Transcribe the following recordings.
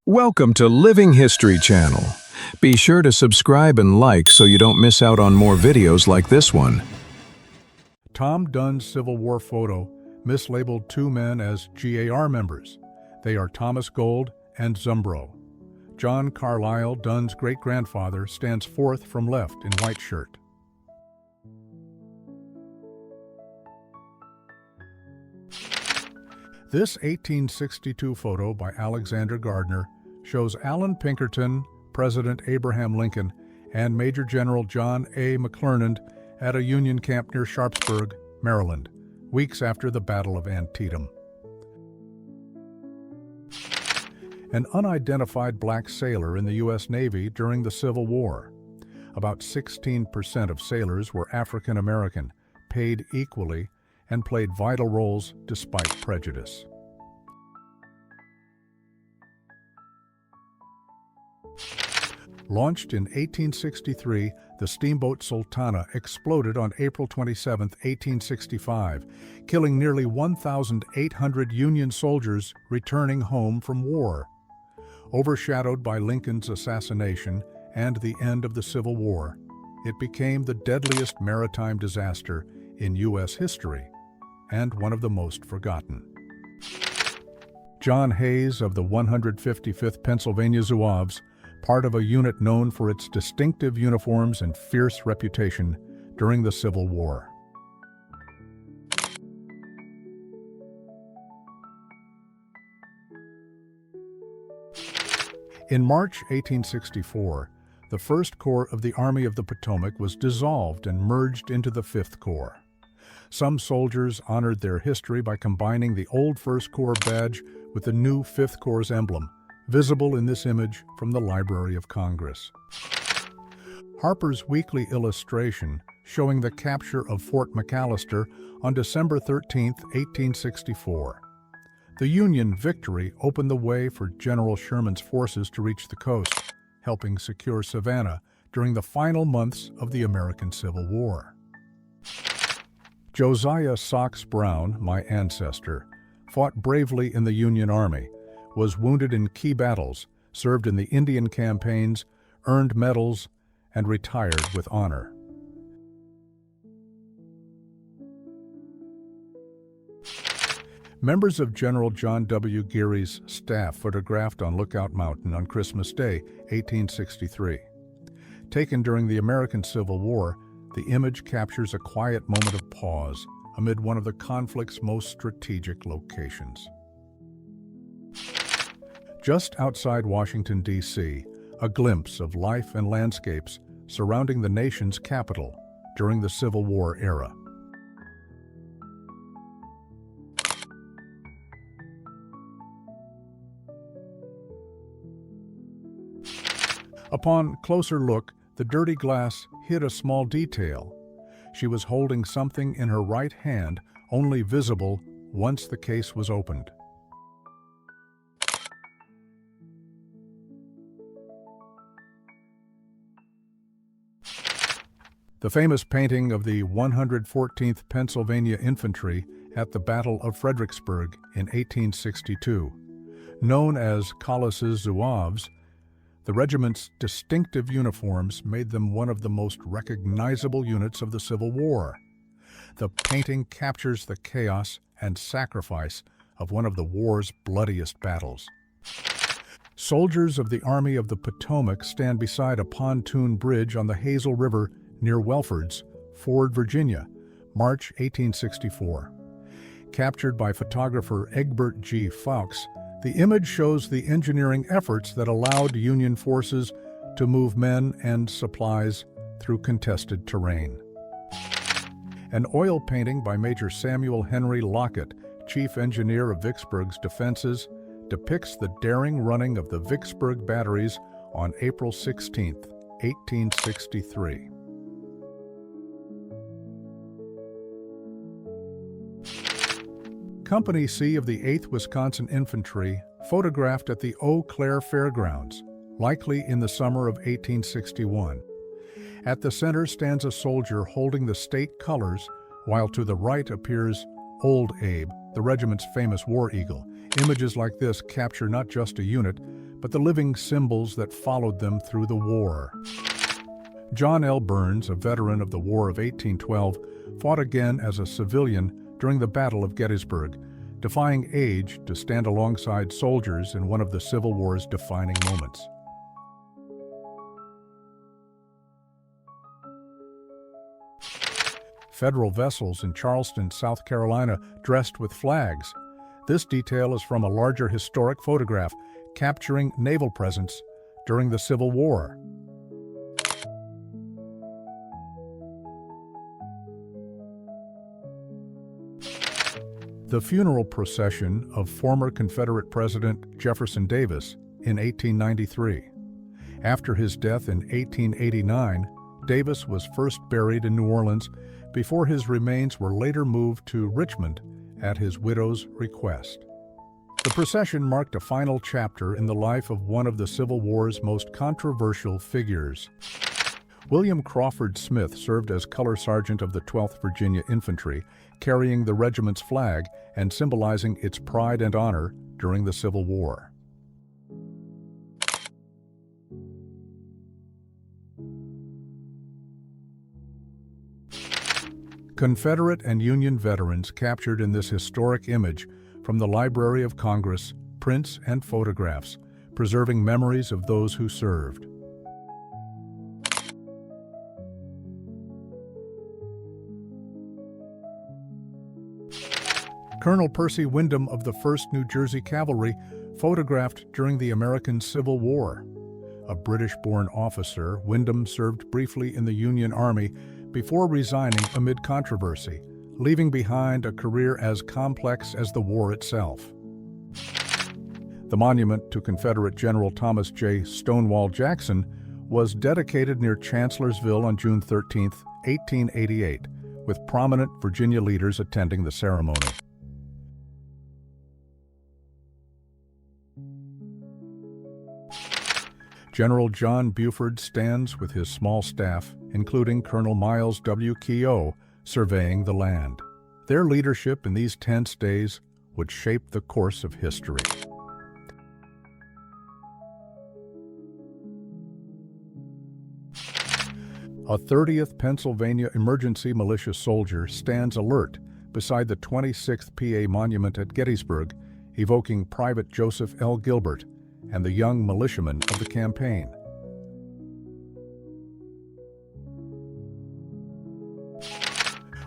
Welcome to Living History Channel. Be sure to subscribe and like so you don't miss out on more videos like this one. Tom Dunn's Civil War photo mislabeled two men as GAR members. They are Thomas Gold and Zumbro. John Carlyle, Dunn's great-grandfather, stands fourth from left in white shirt. This 1862 photo by Alexander Gardner shows Allan Pinkerton, President Abraham Lincoln, and Major General John A. McClernand at a Union camp near Sharpsburg, Maryland, weeks after the Battle of Antietam. An unidentified black sailor in the U.S. Navy during the Civil War. About 16% of sailors were African American, paid equally, and played vital roles despite prejudice. Launched in 1863, the steamboat Sultana exploded on April 27, 1865, killing nearly 1,800 Union soldiers returning home from war. Overshadowed by Lincoln's assassination and the end of the Civil War, it became the deadliest maritime disaster in U.S. history, and one of the most forgotten. John Hayes of the 155th Pennsylvania Zouaves, part of a unit known for its distinctive uniforms and fierce reputation during the Civil War. In March 1864, the 1st Corps of the Army of the Potomac was dissolved and merged into the 5th Corps. Some soldiers honored their history by combining the old 1st Corps badge with the new 5th Corps' emblem, visible in this image from the Library of Congress. Harper's Weekly illustration showing the capture of Fort McAllister on December 13, 1864. The Union victory opened the way for General Sherman's forces to reach the coast, helping secure Savannah during the final months of the American Civil War. Josiah Sox Brown, my ancestor, fought bravely in the Union Army, was wounded in key battles, served in the Indian campaigns, earned medals, and retired with honor. Members of General John W. Geary's staff photographed on Lookout Mountain on Christmas Day, 1863. Taken during the American Civil War, the image captures a quiet moment of pause amid one of the conflict's most strategic locations. Just outside Washington, D.C., a glimpse of life and landscapes surrounding the nation's capital during the Civil War era. Upon closer look, the dirty glass hid a small detail. She was holding something in her right hand, only visible once the case was opened. The famous painting of the 114th Pennsylvania Infantry at the Battle of Fredericksburg in 1862. Known as Collis's Zouaves, the regiment's distinctive uniforms made them one of the most recognizable units of the Civil War. The painting captures the chaos and sacrifice of one of the war's bloodiest battles. Soldiers of the Army of the Potomac stand beside a pontoon bridge on the Hazel River near Welfords, Ford, Virginia, March 1864. Captured by photographer Egbert G. Fawkes, the image shows the engineering efforts that allowed Union forces to move men and supplies through contested terrain. An oil painting by Major Samuel Henry Lockett, chief engineer of Vicksburg's defenses, depicts the daring running of the Vicksburg batteries on April 16, 1863. Company C of the 8th Wisconsin Infantry photographed at the Eau Claire Fairgrounds, likely in the summer of 1861. At the center stands a soldier holding the state colors, while to the right appears Old Abe, the regiment's famous war eagle. Images like this capture not just a unit, but the living symbols that followed them through the war. John L. Burns, a veteran of the War of 1812, fought again as a civilian during the Battle of Gettysburg, defying age to stand alongside soldiers in one of the Civil War's defining moments. Federal vessels in Charleston, South Carolina, dressed with flags. This detail is from a larger historic photograph capturing naval presence during the Civil War. The funeral procession of former Confederate President Jefferson Davis in 1893. After his death in 1889, Davis was first buried in New Orleans before his remains were later moved to Richmond at his widow's request. The procession marked a final chapter in the life of one of the Civil War's most controversial figures. William Crawford Smith served as color sergeant of the 12th Virginia Infantry, carrying the regiment's flag and symbolizing its pride and honor during the Civil War. Confederate and Union veterans captured in this historic image from the Library of Congress, prints and photographs, preserving memories of those who served. Colonel Percy Wyndham of the 1st New Jersey Cavalry, photographed during the American Civil War. A British-born officer, Wyndham served briefly in the Union Army before resigning amid controversy, leaving behind a career as complex as the war itself. The monument to Confederate General Thomas J. Stonewall Jackson was dedicated near Chancellorsville on June 13, 1888, with prominent Virginia leaders attending the ceremony. General John Buford stands with his small staff, including Colonel Miles W. Keogh, surveying the land. Their leadership in these tense days would shape the course of history. A 30th Pennsylvania Emergency Militia soldier stands alert beside the 26th PA Monument at Gettysburg, evoking Private Joseph L. Gilbert and the young militiamen of the campaign.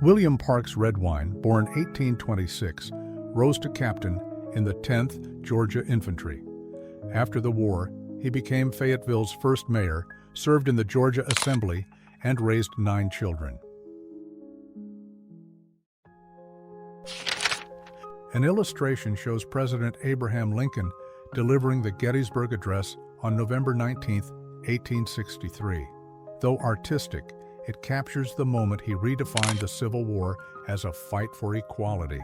William Parks Redwine, born 1826, rose to captain in the 10th Georgia Infantry. After the war, he became Fayetteville's first mayor, served in the Georgia Assembly, and raised 9 children. An illustration shows President Abraham Lincoln delivering the Gettysburg Address on November 19, 1863. Though artistic, it captures the moment he redefined the Civil War as a fight for equality.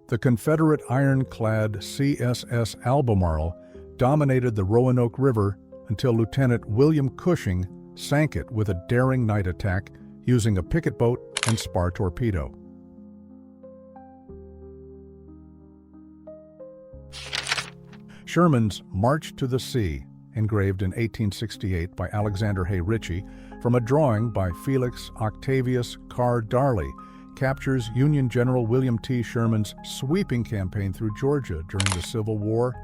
The Confederate ironclad CSS Albemarle dominated the Roanoke River until Lieutenant William Cushing sank it with a daring night attack using a picket boat and spar torpedo. Sherman's March to the Sea, engraved in 1868 by Alexander Hay Ritchie from a drawing by Felix Octavius Carr Darley, captures Union General William T. Sherman's sweeping campaign through Georgia during the Civil War,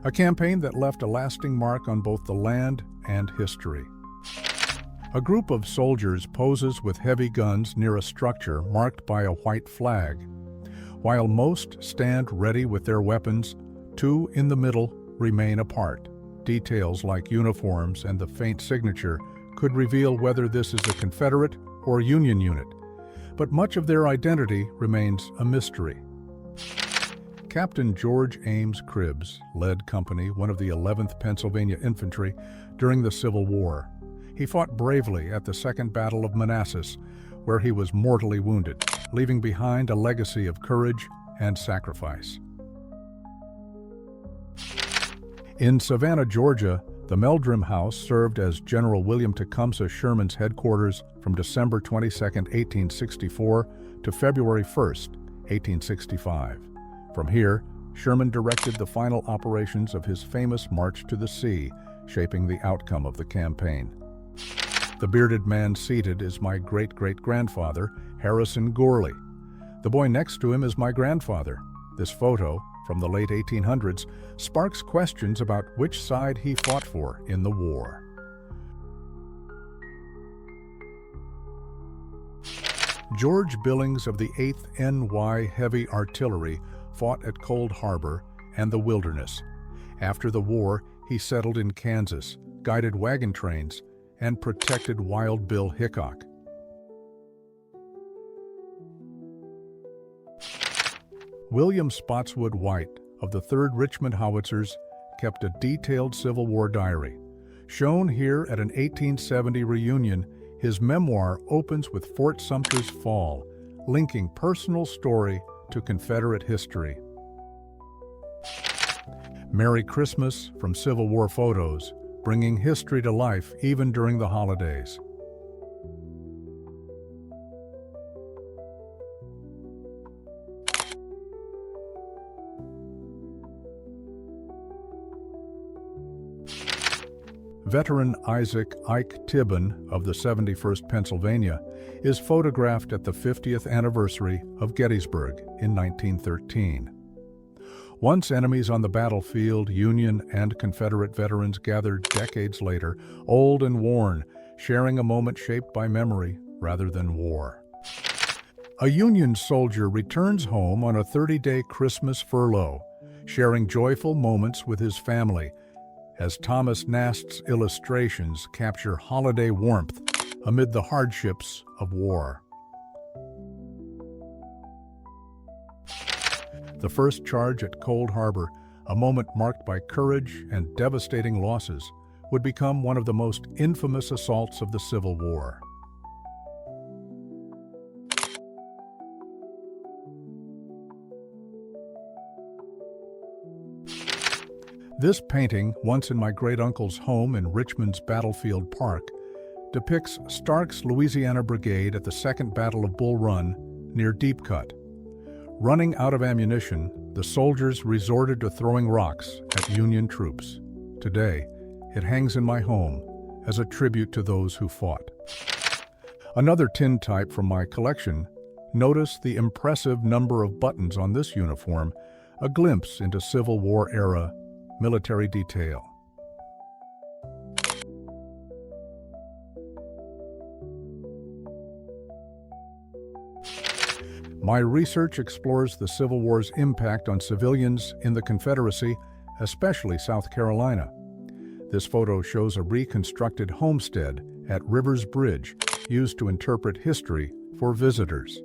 a campaign that left a lasting mark on both the land and history. A group of soldiers poses with heavy guns near a structure marked by a white flag. While most stand ready with their weapons, 2 in the middle remain apart. Details like uniforms and the faint signature could reveal whether this is a Confederate or Union unit, but much of their identity remains a mystery. Captain George Ames Cribbs led Company 1 of the 11th Pennsylvania Infantry during the Civil War. He fought bravely at the Second Battle of Manassas, where he was mortally wounded, leaving behind a legacy of courage and sacrifice. In Savannah, Georgia, The Meldrum House served as General William Tecumseh Sherman's headquarters from December 22, 1864 to February 1, 1865. From here, Sherman directed the final operations of his famous March to the Sea, shaping the outcome of the campaign. The bearded man seated is my great-great-grandfather, Harrison Gourley. The boy next to him is my grandfather. This photo, from the late 1800s, sparks questions about which side he fought for in the war. George Billings of the 8th NY Heavy Artillery fought at Cold Harbor and the Wilderness. After the war, he settled in Kansas, guided wagon trains, and protected Wild Bill Hickok. William Spotswood White of the 3rd Richmond Howitzers kept a detailed Civil War diary. Shown here at an 1870 reunion, his memoir opens with Fort Sumter's fall, linking personal story to Confederate history. Merry Christmas from Civil War photos, bringing history to life even during the holidays. Veteran Isaac Ike Tibbon of the 71st Pennsylvania is photographed at the 50th anniversary of Gettysburg in 1913. Once enemies on the battlefield, Union and Confederate veterans gathered decades later, old and worn, sharing a moment shaped by memory rather than war. A Union soldier returns home on a 30-day Christmas furlough, sharing joyful moments with his family, as Thomas Nast's illustrations capture holiday warmth amid the hardships of war. The first charge at Cold Harbor, a moment marked by courage and devastating losses, would become one of the most infamous assaults of the Civil War. This painting, once in my great-uncle's home in Richmond's Battlefield Park, depicts Stark's Louisiana Brigade at the Second Battle of Bull Run near Deep Cut. Running out of ammunition, the soldiers resorted to throwing rocks at Union troops. Today, it hangs in my home as a tribute to those who fought. Another tintype from my collection, notice the impressive number of buttons on this uniform, a glimpse into Civil War era military detail. My research explores the Civil War's impact on civilians in the Confederacy, especially South Carolina. This photo shows a reconstructed homestead at Rivers Bridge, used to interpret history for visitors.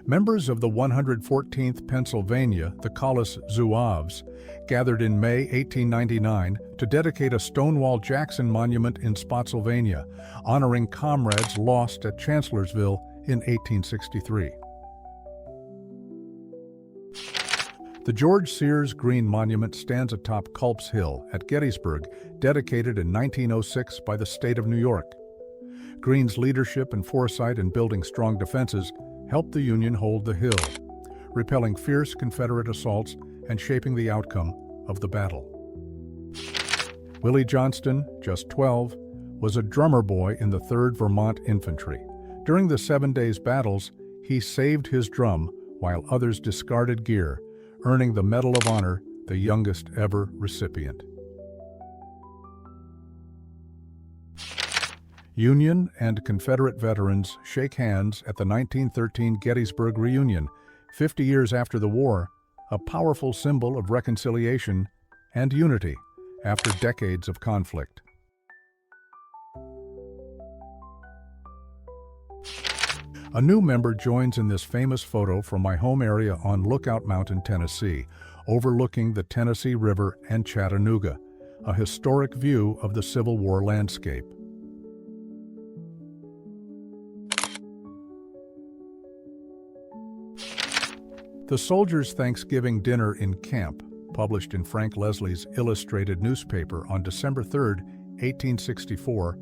Members of the 114th Pennsylvania, the Collis Zouaves, gathered in May 1899 to dedicate a Stonewall Jackson monument in Spotsylvania, honoring comrades lost at Chancellorsville in 1863. The George Sears Green Monument stands atop Culp's Hill at Gettysburg, dedicated in 1906 by the state of New York. Green's leadership and foresight in building strong defenses helped the Union hold the hill, repelling fierce Confederate assaults and shaping the outcome of the battle. Willie Johnston, just 12, was a drummer boy in the 3rd Vermont Infantry. During the 7 days battles, he saved his drum while others discarded gear, earning the Medal of Honor, the youngest ever recipient. Union and Confederate veterans shake hands at the 1913 Gettysburg reunion, 50 years after the war, a powerful symbol of reconciliation and unity after decades of conflict. A new member joins in this famous photo from my home area on Lookout Mountain, Tennessee, overlooking the Tennessee River and Chattanooga, a historic view of the Civil War landscape. The soldiers' Thanksgiving dinner in camp, published in Frank Leslie's illustrated newspaper on December 3, 1864,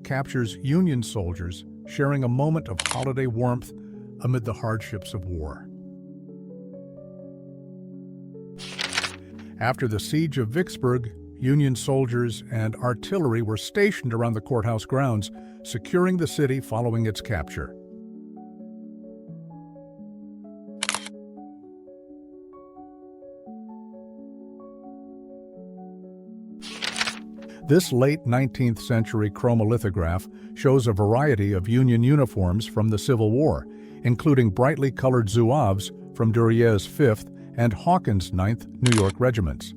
captures Union soldiers sharing a moment of holiday warmth amid the hardships of war. After the siege of Vicksburg, Union soldiers and artillery were stationed around the courthouse grounds, securing the city following its capture. This late 19th century chromolithograph shows a variety of Union uniforms from the Civil War, including brightly colored Zouaves from Durier's 5th and Hawkins' 9th New York regiments.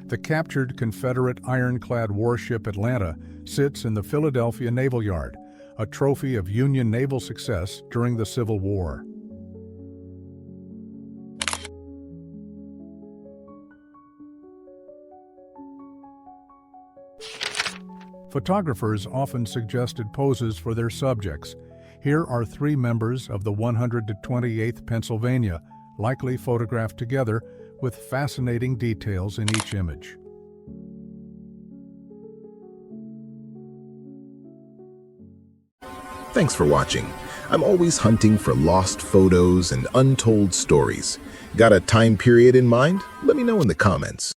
The captured Confederate ironclad warship Atlanta sits in the Philadelphia Naval Yard, a trophy of Union naval success during the Civil War. Photographers often suggested poses for their subjects. Here are 3 members of the 128th Pennsylvania, likely photographed together, with fascinating details in each image. Thanks for watching. I'm always hunting for lost photos and untold stories. Got a time period in mind? Let me know in the comments.